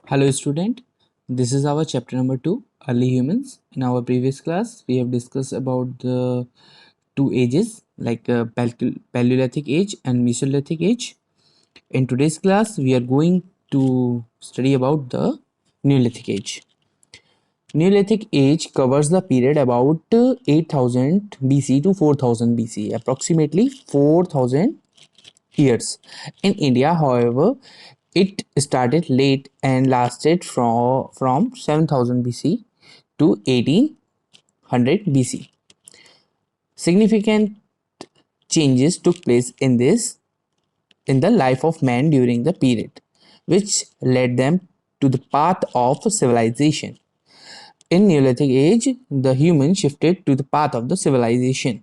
Hello student, this is our chapter number 2, early humans. In our previous class we have discussed about the two ages like Paleolithic age and Mesolithic age. In today's class we are going to study about the Neolithic age. Neolithic age covers the period about 8000 BC to 4000 BC, approximately 4000 years. In India, however, it started late and lasted from 7000 BC to 1800 BC. Significant changes took place in the life of man during the period, which led them to the path of civilization. In Neolithic age, the human shifted to the path of the civilization.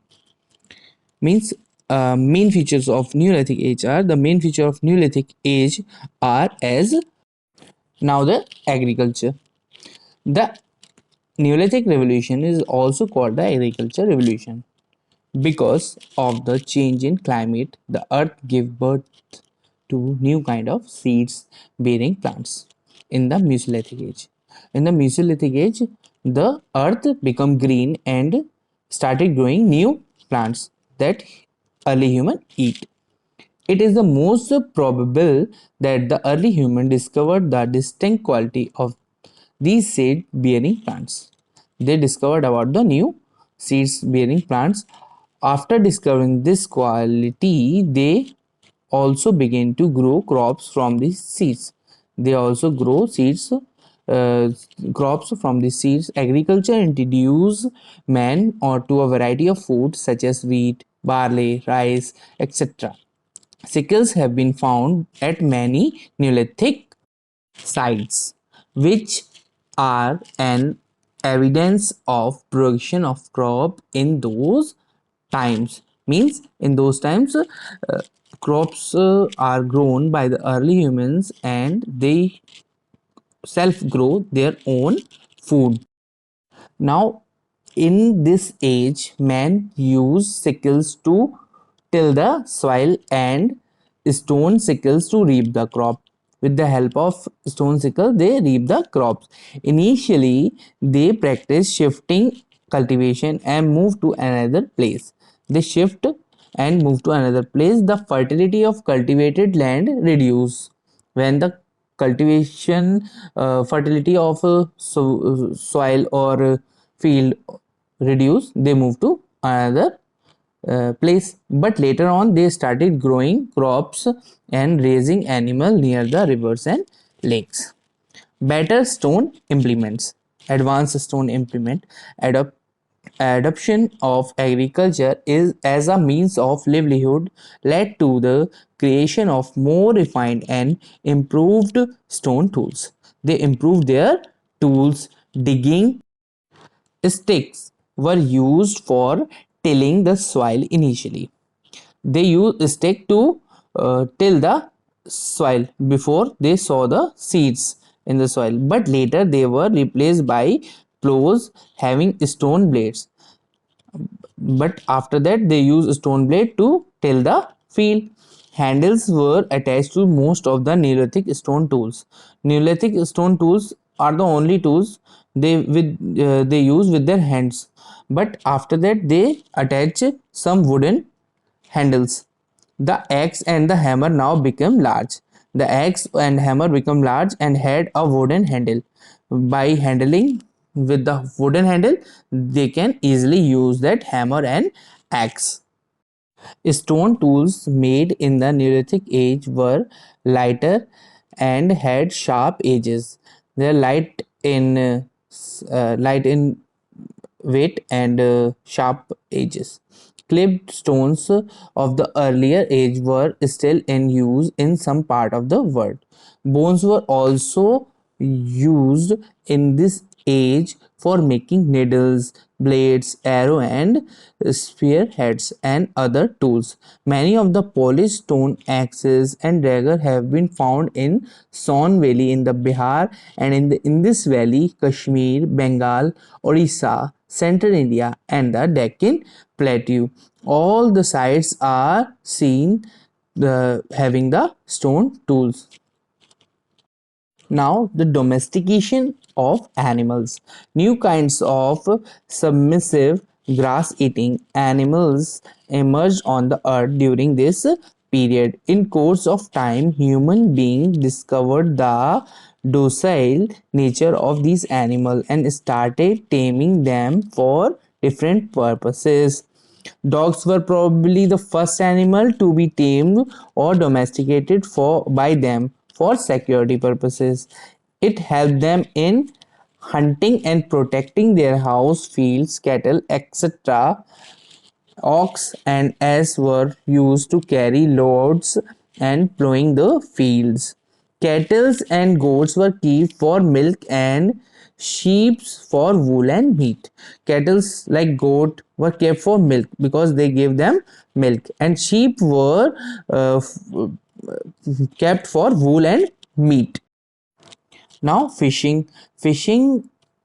Means main features of Neolithic age are the main feature of Neolithic age are as now the agriculture. The Neolithic revolution is also called the agriculture revolution because of the change in climate. The earth gave birth to new kind of seeds bearing plants in the Mesolithic age. In the Mesolithic age, the earth become green and started growing new plants that early human eat. It is the most probable that the early human discovered the distinct quality of these seed bearing plants. They discovered about the new seeds bearing plants. After discovering this quality, they also begin to grow crops from these seeds. They also grow seeds, crops from these seeds. Agriculture introduced man or to a variety of foods such as wheat, barley, rice, etc. Sickles have been found at many Neolithic sites, which are an evidence of production of crop in those times. Means in those times, crops are grown by the early humans and they self grow their own food. Now, in this age, man used sickles to till the soil and stone sickles to reap the crop. With the help of stone sickle, they reap the crops. Initially, they practice shifting cultivation and move to another place. They shift and move to another place. The fertility of cultivated land reduce when the cultivation fertility of soil or field reduce, they move to another place. But later on they started growing crops and raising animal near the rivers and lakes. Better stone implements, advanced stone implement, adopt adoption of agriculture is as a means of livelihood led to the creation of more refined and improved stone tools. They improved their tools. Digging sticks were used for tilling the soil initially. They used stick to till the soil before they saw the seeds in the soil, but later they were replaced by plows having stone blades. But after that they use stone blade to till the field. Handles were attached to most of the Neolithic stone tools. Neolithic stone tools are the only tools they use with their hands. But after that they attach some wooden handles. The axe and the hammer now become large. The axe and hammer become large and had a wooden handle. By handling with the wooden handle, they can easily use that hammer and axe. Stone tools made in the Neolithic age were lighter and had sharp edges. They are light in weight and sharp edges. Clipped stones of the earlier age were still in use in some part of the world. Bones were also used in this age for making needles, blades, arrow and spearheads and other tools. Many of the polished stone axes and dagger have been found in Son Valley in the Bihar and in this valley, Kashmir, Bengal, Orissa, Central India and the Deccan Plateau. All the sites are seen having the stone tools. Now, the domestication of animals. New kinds of submissive grass eating animals emerged on the earth during this period. In course of time, human beings discovered the docile nature of these animals and started taming them for different purposes. Dogs were probably the first animal to be tamed or domesticated by them for security purposes. It helped them in hunting and protecting their house, fields, cattle, etc. Ox and ass were used to carry loads and plowing the fields. Cattle and goats were kept for milk and sheep for wool and meat. Cattle like goat were kept for milk because they gave them milk, and sheep were kept for wool and meat. Now fishing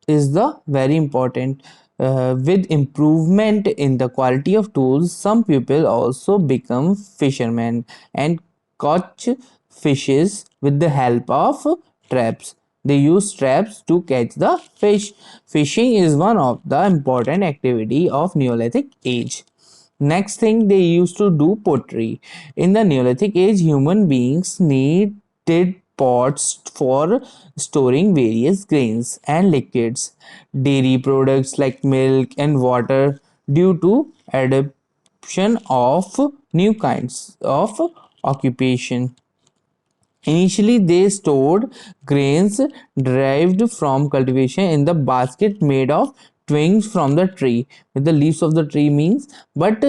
is the very important. With improvement in the quality of tools, some people also become fishermen and catch fishes with the help of traps. They use traps to catch the fish. Fishing is one of the important activity of Neolithic age. Next thing, they used to do pottery. In the Neolithic age, human beings needed pots for storing various grains and liquids, dairy products like milk and water, due to adoption of new kinds of occupation. Initially, they stored grains derived from cultivation in the basket made of twigs from the tree, with the leaves of the tree means. But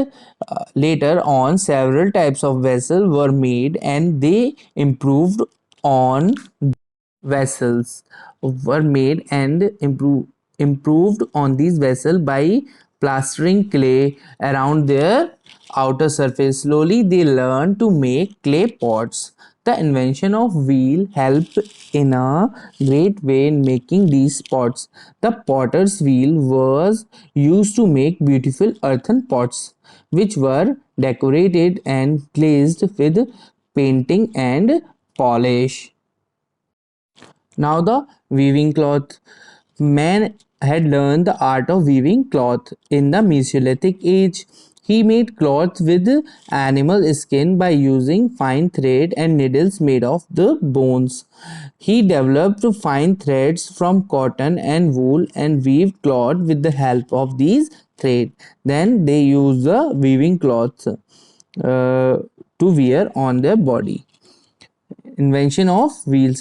later on, several types of vessels were made, and they on vessels were made and improved on these vessels by plastering clay around their outer surface. Slowly, they learned to make clay pots. The invention of wheel helped in a great way in making these pots. The potter's wheel was used to make beautiful earthen pots, which were decorated and glazed with painting and polish. Now the weaving cloth. Man had learned the art of weaving cloth in the Mesolithic age. He made cloth with animal skin by using fine thread and needles made of the bones. He developed fine threads from cotton and wool and weaved cloth with the help of these thread. Then they used the weaving cloth to wear on their body. Invention of wheel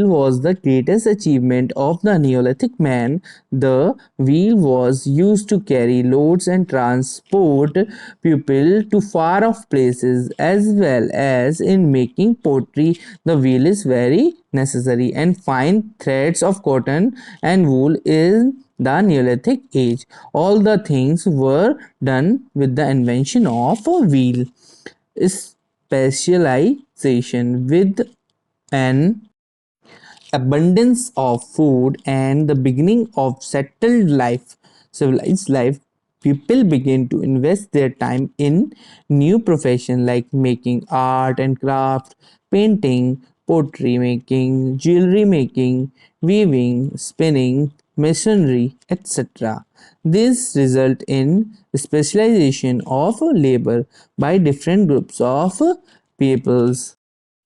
was the greatest achievement of the Neolithic man. The wheel was used to carry loads and transport people to far off places, as well as in making pottery. The wheel is very necessary, and fine threads of cotton and wool in the Neolithic age. All the things were done with the invention of a wheel. Specialization. With an abundance of food and the beginning of civilized life, people begin to invest their time in new professions like making art and craft, painting, pottery making, jewelry making, weaving, spinning, masonry, etc. This result in specialization of labor by different groups of peoples.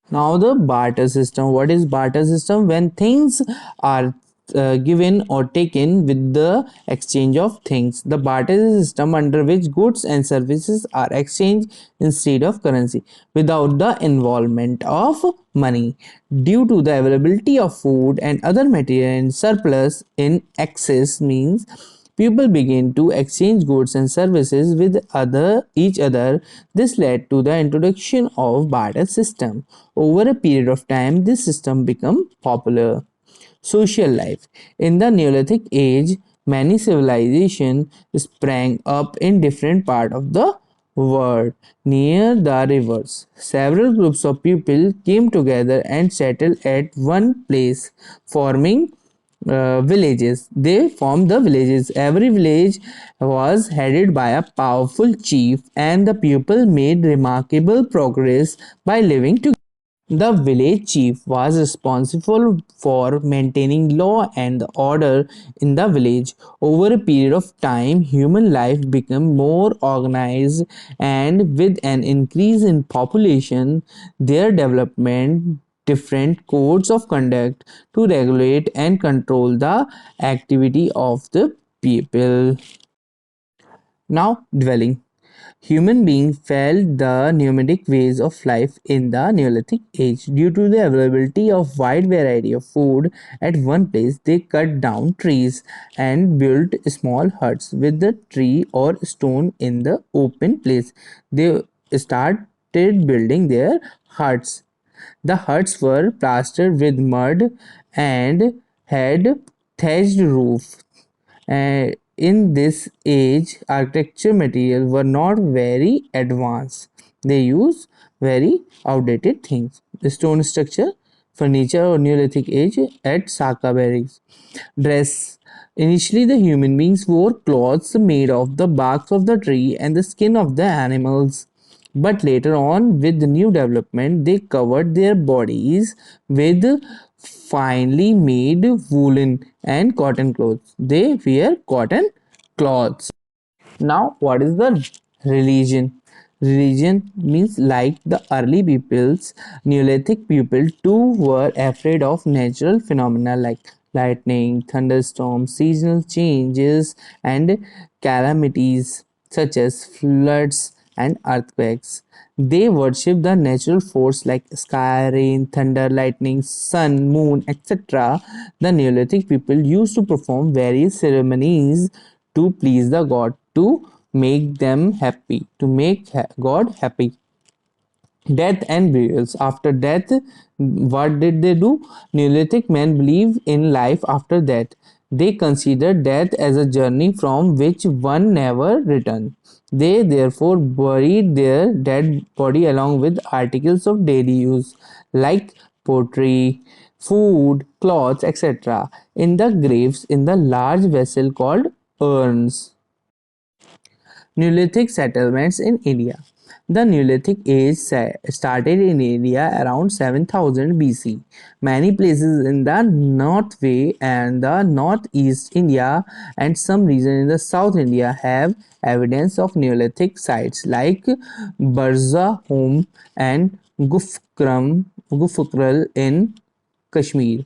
Now the barter system. What is barter system? When things are given or taken with the exchange of things. The barter is a system under which goods and services are exchanged instead of currency without the involvement of money. Due to the availability of food and other material in surplus in excess means people began to exchange goods and services with each other. This led to the introduction of barter system. Over a period of time, this system became popular. Social life. In the Neolithic age, many civilizations sprang up in different parts of the world near the rivers. Several groups of people came together and settled at one place, forming villages. They formed the villages. Every village was headed by a powerful chief, and the people made remarkable progress by living together. The village chief was responsible for maintaining law and order in the village. Over a period of time, human life became more organized, and with an increase in population, their development different codes of conduct to regulate and control the activity of the people. Now, dwelling. Human beings felt the nomadic ways of life in the Neolithic age. Due to the availability of wide variety of food at one place, they cut down trees and built small huts with the tree or stone in the open place. They started building their huts. The huts were plastered with mud and had thatched roof. In this age, architecture materials were not very advanced. They used very outdated things. The stone structure, furniture or Neolithic age at Saka berries. Dress. Initially, the human beings wore clothes made of the barks of the tree and the skin of the animals. But later on, with the new development, they covered their bodies with finely made woolen and cotton clothes. They wear cotton cloths. Now, what is the religion? Religion means like the early peoples, Neolithic people too were afraid of natural phenomena like lightning, thunderstorms, seasonal changes, and calamities such as floods and earthquakes. They worship the natural force like sky, rain, thunder, lightning, sun, moon, etc. The Neolithic people used to perform various ceremonies to please the god, to make them happy, to make god happy. Death and burials. After death, what did they do? Neolithic men believe in life after death. They consider death as a journey from which one never returns. They therefore buried their dead body along with articles of daily use like pottery, food, clothes, etc. in the graves in the large vessel called urns. Neolithic settlements in India. The Neolithic age started in India around 7000 BC. Many places in the North Way and the Northeast India and some regions in the South India have evidence of Neolithic sites like Barza Home and Gufukral in Kashmir.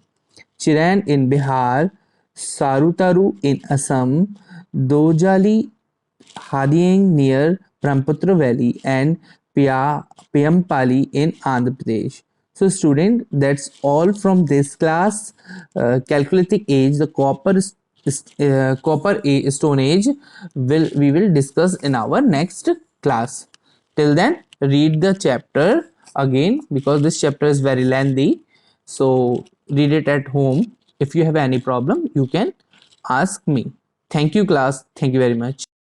Chiran in Bihar, Sarutaru in Assam, Dojali Hadiang near Brahmaputra Valley and Piyampali in Andhra Pradesh. So, student, that's all from this class. Calculating age, the Stone Age, will we will discuss in our next class. Till then, read the chapter again because this chapter is very lengthy. So, read it at home. If you have any problem, you can ask me. Thank you, class. Thank you very much.